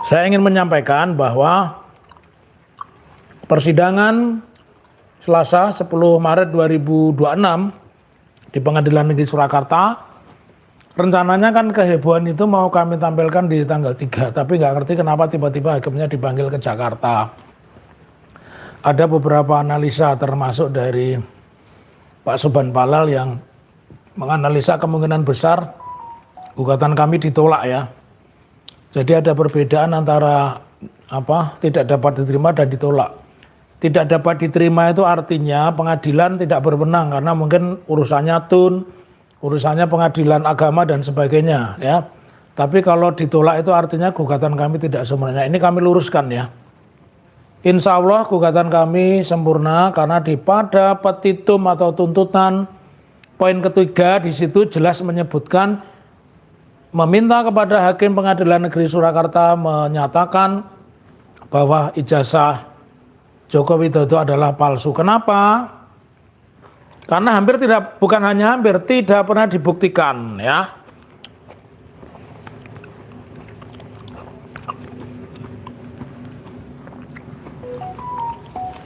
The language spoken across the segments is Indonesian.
Saya ingin menyampaikan bahwa persidangan Selasa 10 Maret 2026 di Pengadilan Negeri Surakarta, rencananya kan kehebohan itu mau kami tampilkan di tanggal 3, tapi nggak ngerti kenapa tiba-tiba hakimnya dipanggil ke Jakarta. Ada beberapa analisa termasuk dari Pak Subhan Palal yang menganalisa kemungkinan besar gugatan kami ditolak ya. Jadi ada perbedaan antara tidak dapat diterima dan ditolak. Tidak dapat diterima itu artinya pengadilan tidak berwenang karena mungkin urusannya TUN, urusannya pengadilan agama dan sebagainya ya. Tapi kalau ditolak itu artinya gugatan kami tidak sempurna. Ini kami luruskan ya. Insya Allah gugatan kami sempurna karena pada petitum atau tuntutan poin ketiga di situ jelas menyebutkan meminta kepada Hakim Pengadilan Negeri Surakarta menyatakan bahwa ijazah Joko Widodo adalah palsu. Kenapa? Karena bukan hanya hampir, tidak pernah dibuktikan ya.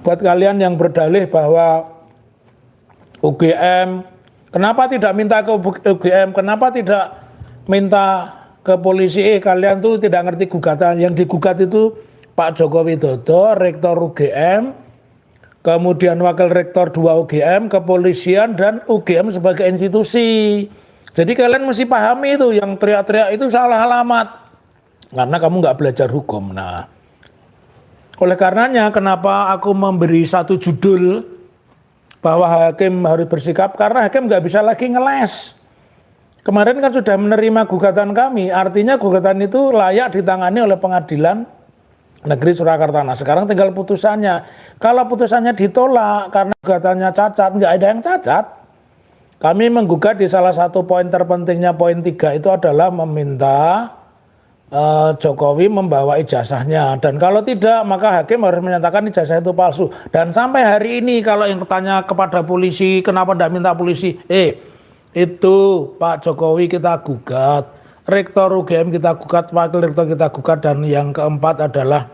Buat kalian yang berdalih bahwa UGM, kenapa tidak minta ke UGM, kenapa tidak minta ke polisi, kalian tuh tidak ngerti gugatan. Yang digugat itu Pak Joko Widodo, Rektor UGM, kemudian Wakil Rektor 2 UGM, kepolisian, dan UGM sebagai institusi. Jadi kalian mesti pahami itu, yang teriak-teriak itu salah alamat. Karena kamu nggak belajar hukum. Nah, oleh karenanya kenapa aku memberi satu judul bahwa hakim harus bersikap, karena hakim nggak bisa lagi ngeles. Kemarin kan sudah menerima gugatan kami, artinya gugatan itu layak ditangani oleh Pengadilan Negeri Surakarta. Nah, sekarang tinggal putusannya. Kalau putusannya ditolak karena gugatannya cacat, nggak ada yang cacat. Kami menggugat di salah satu poin terpentingnya, poin 3 itu adalah meminta Jokowi membawa ijazahnya. Dan kalau tidak, maka hakim harus menyatakan ijazah itu palsu. Dan sampai hari ini kalau yang bertanya kepada polisi, kenapa tidak minta polisi? Itu Pak Jokowi kita gugat, Rektor UGM kita gugat, Wakil Rektor kita gugat, dan yang keempat adalah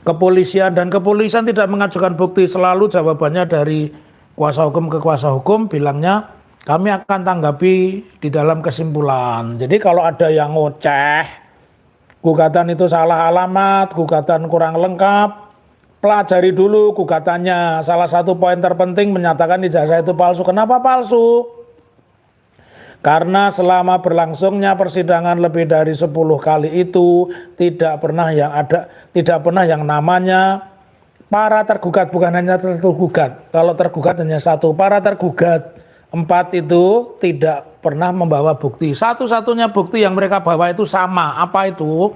kepolisian. Dan kepolisian tidak mengajukan bukti, selalu jawabannya dari kuasa hukum ke kuasa hukum bilangnya kami akan tanggapi di dalam kesimpulan. Jadi kalau ada yang ngoceh, gugatan itu salah alamat, gugatan kurang lengkap, pelajari dulu gugatannya. Salah satu poin terpenting menyatakan ijazah itu palsu. Kenapa palsu? Karena selama berlangsungnya persidangan lebih dari 10 kali itu tidak pernah yang namanya para tergugat, bukan hanya tergugat. Kalau tergugat hanya satu, para tergugat 4 itu tidak pernah membawa bukti. Satu-satunya bukti yang mereka bawa itu sama. Apa itu?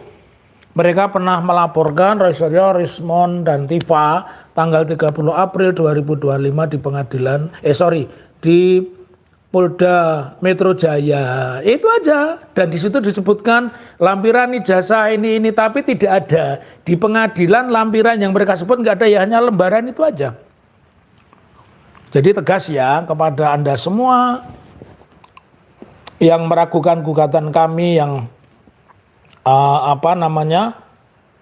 Mereka pernah melaporkan Rosario, Rismond, dan Tifa tanggal 30 April 2025 di Polda Metro Jaya. Itu aja. Dan di situ disebutkan lampiran ijazah ini, tapi tidak ada. Di pengadilan lampiran yang mereka sebut nggak ada, ya hanya lembaran itu aja. Jadi tegas ya kepada Anda semua yang meragukan gugatan kami yang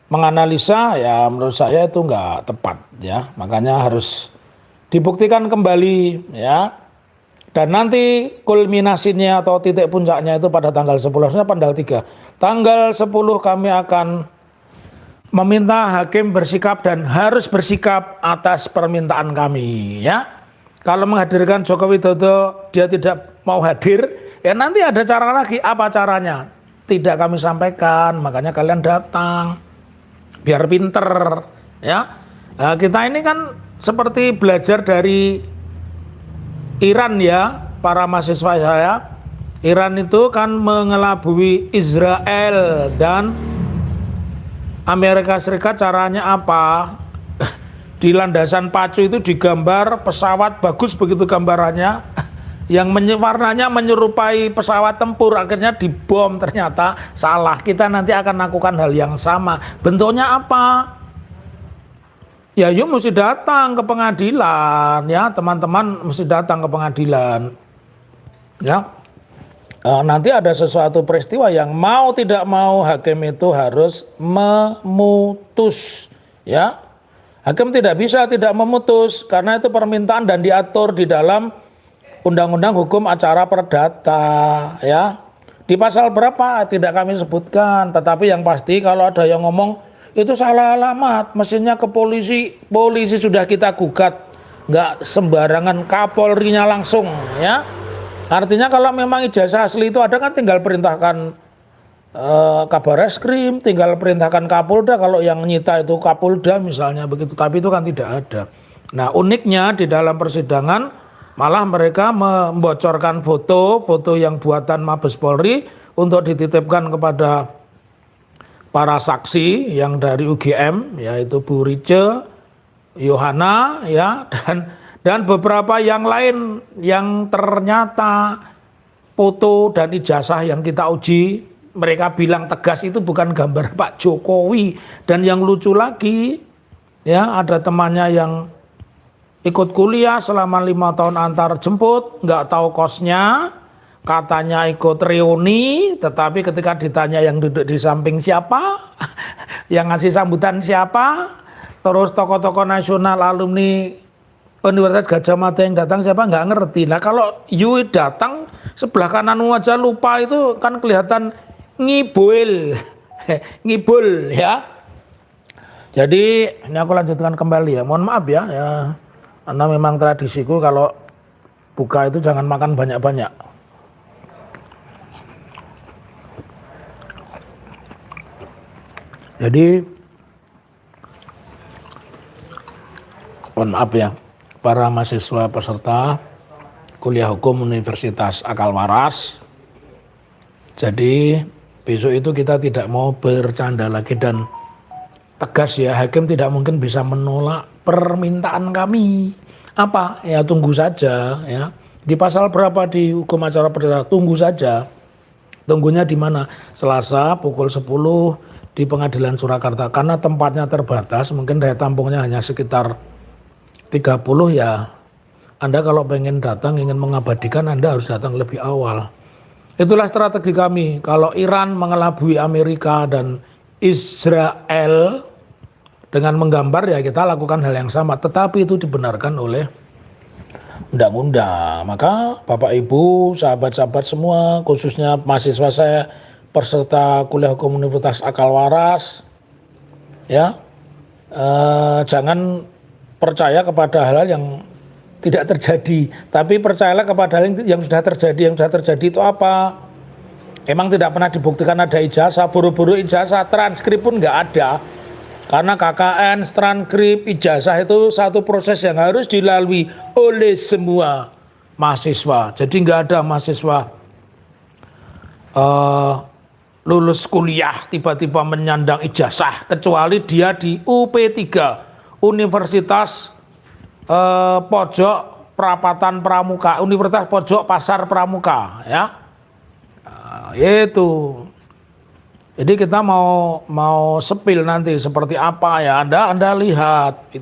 menganalisa, ya menurut saya itu nggak tepat ya. Makanya harus dibuktikan kembali ya. Dan nanti kulminasinya atau titik puncaknya itu pada tanggal 10, tanggal 3. Tanggal 10 kami akan meminta hakim bersikap dan harus bersikap atas permintaan kami ya. Kalau menghadirkan Joko Widodo dia tidak mau hadir, ya nanti ada cara lagi. Apa caranya? Tidak kami sampaikan, makanya kalian datang biar pinter ya. Nah, kita ini kan seperti belajar dari Iran ya, para mahasiswa saya. Iran itu kan mengelabui Israel dan Amerika Serikat. Caranya apa? Di landasan pacu itu digambar pesawat, bagus begitu gambarannya, yang warnanya menyerupai pesawat tempur, akhirnya dibom, ternyata salah. Kita nanti akan lakukan hal yang sama. Bentuknya apa? Ya yuk mesti datang ke pengadilan ya, teman-teman mesti datang ke pengadilan ya. nanti ada sesuatu peristiwa yang mau tidak mau hakim itu harus memutus, ya. Hakim tidak bisa tidak memutus karena itu permintaan dan diatur di dalam Undang-Undang Hukum Acara Perdata, ya. Di pasal berapa tidak kami sebutkan, tetapi yang pasti kalau ada yang ngomong itu salah alamat, mestinya ke polisi, polisi sudah kita gugat, nggak sembarangan Kapolrinya langsung, ya. Artinya kalau memang ijazah asli itu ada kan tinggal perintahkan Kabar Eskrim, tinggal perintahkan Kapolda kalau yang nyita itu Kapolda misalnya begitu, tapi itu kan tidak ada. Nah uniknya di dalam persidangan malah mereka membocorkan foto yang buatan Mabes Polri untuk dititipkan kepada para saksi yang dari UGM, yaitu Bu Rice, Yohana, ya, dan beberapa yang lain yang ternyata foto dan ijazah yang kita uji, mereka bilang tegas itu bukan gambar Pak Jokowi. Dan yang lucu lagi, ya, ada temannya yang ikut kuliah selama 5 tahun antar jemput, nggak tahu kosnya, katanya ikut reuni, tetapi ketika ditanya yang duduk di samping siapa, yang ngasih sambutan siapa, terus tokoh-tokoh nasional alumni Universitas Gadjah Mada yang datang siapa, nggak ngerti. Nah kalau you datang sebelah kananmu aja lupa, itu kan kelihatan ngibul, ngibul, ya. Jadi ini aku lanjutkan kembali, ya. Mohon maaf ya, karena memang tradisiku kalau buka itu jangan makan banyak-banyak. Jadi mohon maaf ya, para mahasiswa peserta kuliah hukum Universitas Akal Waras. Jadi besok itu kita tidak mau bercanda lagi dan tegas, ya. Hakim tidak mungkin bisa menolak permintaan kami. Apa? Ya tunggu saja, ya. Di pasal berapa di hukum acara perdata? Tunggu saja. Tunggunya di mana? Selasa pukul 10 di Pengadilan Surakarta. Karena tempatnya terbatas, mungkin daya tampungnya hanya sekitar 30, ya. Anda kalau pengen datang, ingin mengabadikan, Anda harus datang lebih awal. Itulah strategi kami. Kalau Iran mengelabui Amerika dan Israel dengan menggambar, ya kita lakukan hal yang sama. Tetapi itu dibenarkan oleh undang-undang. Maka Bapak Ibu, sahabat-sahabat semua, khususnya mahasiswa saya peserta kuliah hukum Universitas Akal Waras, ya, jangan percaya kepada hal yang tidak terjadi, tapi percayalah kepada hal yang sudah terjadi. Yang sudah terjadi itu apa? Emang tidak pernah dibuktikan ada ijazah, buru-buru ijazah, transkrip pun nggak ada. Karena KKN, transkrip, ijazah itu satu proses yang harus dilalui oleh semua mahasiswa. Jadi nggak ada mahasiswa lulus kuliah tiba-tiba menyandang ijazah, kecuali dia di UP3, Universitas Pojok Perapatan Pramuka, Universitas Pojok Pasar Pramuka, ya. Itu. Jadi kita mau sepil nanti seperti apa, ya. Anda lihat.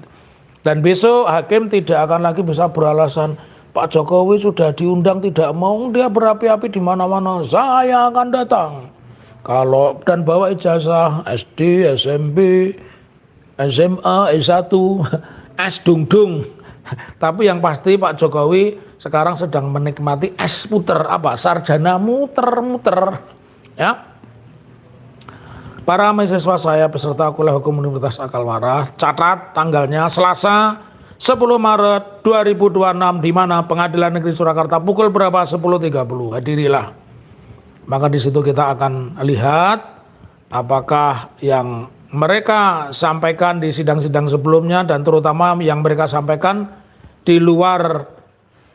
Dan besok hakim tidak akan lagi bisa beralasan Pak Jokowi sudah diundang tidak mau, dia berapi-api di mana-mana. Saya akan datang. Kalau dan bawa ijazah SD, SMP, SMA, S1, S dung-dung. Tapi yang pasti Pak Jokowi sekarang sedang menikmati es puter, sarjana muter-muter, ya. Para mahasiswa saya peserta kuliah hukum Universitas Akal Waras, catat tanggalnya Selasa 10 Maret 2026 di mana Pengadilan Negeri Surakarta pukul berapa? 10.30. Hadirilah. Maka di situ kita akan lihat apakah yang mereka sampaikan di sidang-sidang sebelumnya dan terutama yang mereka sampaikan di luar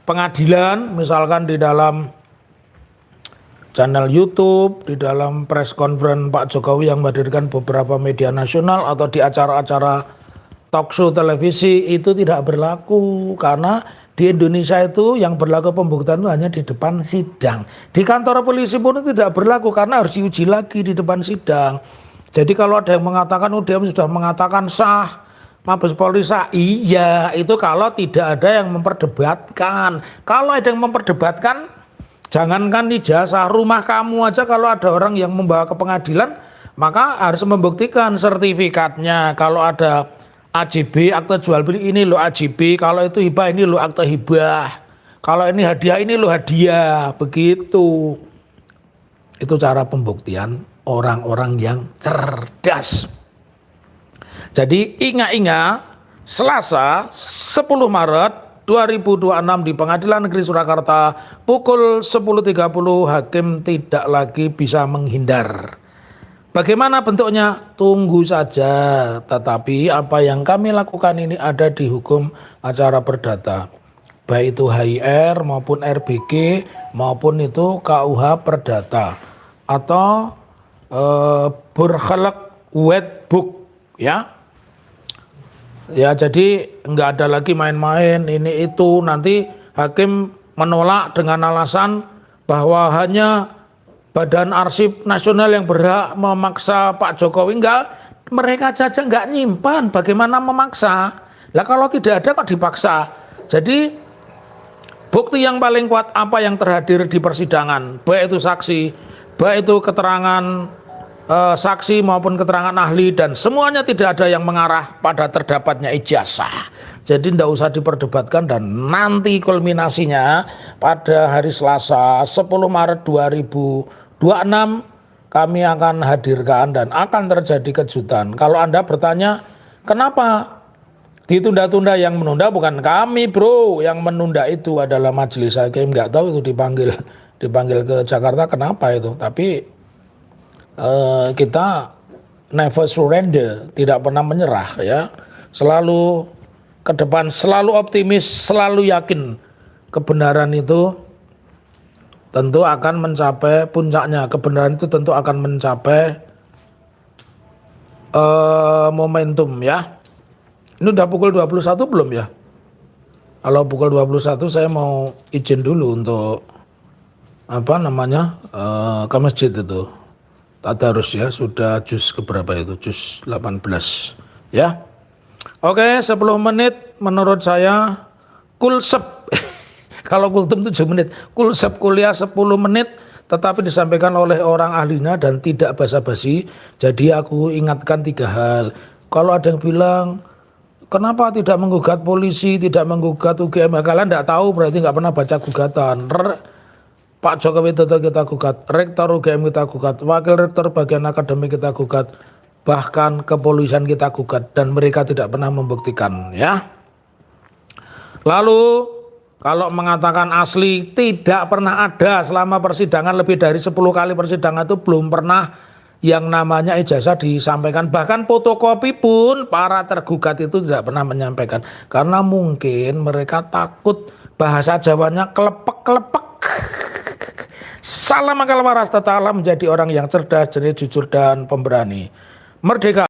pengadilan, misalkan di dalam channel YouTube, di dalam press conference Pak Jokowi yang menghadirkan beberapa media nasional atau di acara-acara talk show televisi, itu tidak berlaku. Karena di Indonesia itu yang berlaku pembuktian itu hanya di depan sidang. Di kantor polisi pun itu tidak berlaku karena harus diuji lagi di depan sidang. Jadi kalau ada yang mengatakan UDM sudah mengatakan sah, Mabes Polri sah, iya, itu kalau tidak ada yang memperdebatkan. Kalau ada yang memperdebatkan, Jangankan ijazah, rumah kamu aja kalau ada orang yang membawa ke pengadilan, maka harus membuktikan sertifikatnya. Kalau ada AJB, akte jual beli, ini lo AJB. Kalau itu hibah, ini lo akte hibah. Kalau ini hadiah, ini lo hadiah. Begitu. Itu cara pembuktian orang-orang yang cerdas. Jadi ingat-ingat, Selasa 10 Maret 2026 di Pengadilan Negeri Surakarta pukul 10.30 hakim tidak lagi bisa menghindar. Bagaimana bentuknya? Tunggu saja. Tetapi apa yang kami lakukan ini ada di hukum acara perdata. Baik itu HIR maupun RBG maupun itu KUH perdata. Atau Burkhalak Wetbook ya. Ya jadi nggak ada lagi main-main ini itu, nanti hakim menolak dengan alasan bahwa hanya Badan Arsip Nasional yang berhak memaksa Pak Jokowi. Enggak, mereka saja nggak nyimpan, bagaimana memaksa? Lah kalau tidak ada kok dipaksa. Jadi bukti yang paling kuat apa yang terhadir di persidangan, baik itu saksi, baik itu keterangan saksi maupun keterangan ahli, dan semuanya tidak ada yang mengarah pada terdapatnya ijazah. Jadi tidak usah diperdebatkan, dan nanti kulminasinya pada hari Selasa 10 Maret 2026 kami akan hadirkan dan akan terjadi kejutan. Kalau Anda bertanya kenapa ditunda-tunda, yang menunda bukan kami bro, yang menunda itu adalah majelis hakim. Nggak tahu itu dipanggil ke Jakarta kenapa itu, tapi kita never surrender, tidak pernah menyerah ya, selalu ke depan, selalu optimis, selalu yakin kebenaran itu tentu akan mencapai puncaknya, kebenaran itu tentu akan mencapai momentum ya. Ini udah pukul 21 belum ya? Kalau pukul 21 saya mau izin dulu untuk ke masjid itu. Tadarus ya, sudah juz keberapa itu? Juz 18 ya. Oke, 10 menit menurut saya kulsep. Kalau kultum 7 menit, kulsep kuliah 10 menit, tetapi disampaikan oleh orang ahlinya dan tidak basa-basi. Jadi aku ingatkan 3 hal. Kalau ada yang bilang kenapa tidak menggugat polisi, tidak menggugat UGM, kalian tidak tahu, berarti nggak pernah baca gugatan. Pak Jokowi Widodo kita gugat, Rektor UGM kita gugat, Wakil Rektor Bagian Akademik kita gugat, bahkan kepolisian kita gugat, dan mereka tidak pernah membuktikan ya. Lalu kalau mengatakan asli, tidak pernah ada selama persidangan, lebih dari 10 kali persidangan itu belum pernah yang namanya ijazah disampaikan. Bahkan fotokopi pun para tergugat itu tidak pernah menyampaikan, karena mungkin mereka takut bahasa Jawanya kelepek-kelepek. Salam akal waras, tata alam, menjadi orang yang cerdas, jernih, jujur, dan pemberani. Merdeka!